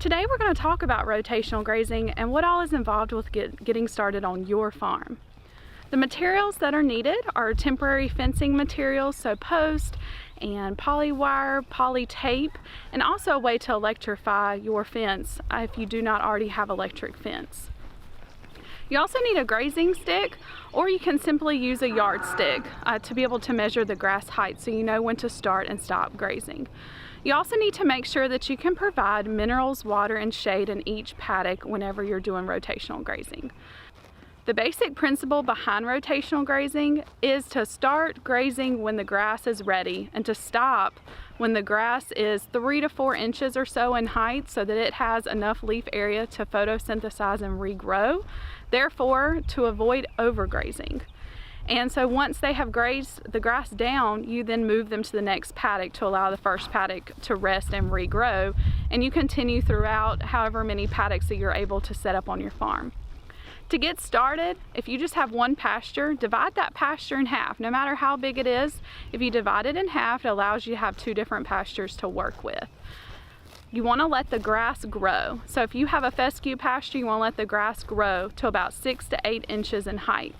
Today we're going to talk about rotational grazing and what all is involved with getting started on your farm. The materials that are needed are temporary fencing materials, so post and poly wire, poly tape, and also a way to electrify your fence if you do not already have electric fence. You also need a grazing stick, or you can simply use a yardstick to be able to measure the grass height so you know when to start and stop grazing. You also need to make sure that you can provide minerals, water, and shade in each paddock whenever you're doing rotational grazing. The basic principle behind rotational grazing is to start grazing when the grass is ready and to stop when the grass is 3 to 4 inches or so in height so that it has enough leaf area to photosynthesize and regrow, therefore to avoid overgrazing. And so once they have grazed the grass down, you then move them to the next paddock to allow the first paddock to rest and regrow, and you continue throughout however many paddocks that you're able to set up on your farm. To get started, if you just have one pasture, divide that pasture in half. No matter how big it is, if you divide it in half, it allows you to have 2 different pastures to work with. You want to let the grass grow. So if you have a fescue pasture, you want to let the grass grow to about 6 to 8 inches in height.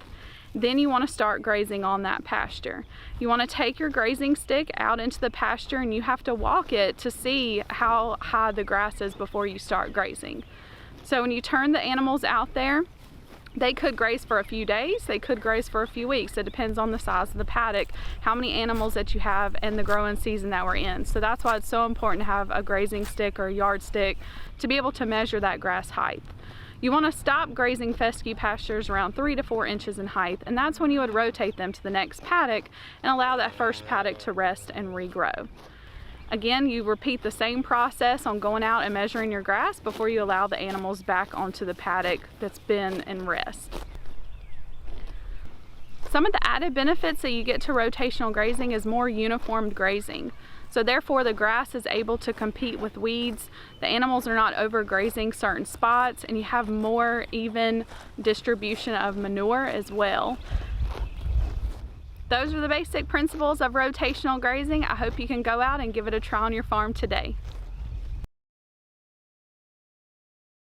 Then you want to start grazing on that pasture. You want to take your grazing stick out into the pasture and you have to walk it to see how high the grass is before you start grazing. So when you turn the animals out there, they could graze for a few days, they could graze for a few weeks. It depends on the size of the paddock, how many animals that you have, and the growing season that we're in. So that's why it's so important to have a grazing stick or a yardstick to be able to measure that grass height. You want to stop grazing fescue pastures around 3 to 4 inches in height, and that's when you would rotate them to the next paddock and allow that first paddock to rest and regrow. Again, you repeat the same process on going out and measuring your grass before you allow the animals back onto the paddock that's been in rest. Some of the added benefits that you get to rotational grazing is more uniformed grazing. So therefore the grass is able to compete with weeds, the animals are not overgrazing certain spots, and you have more even distribution of manure as well. Those are the basic principles of rotational grazing. I hope you can go out and give it a try on your farm today.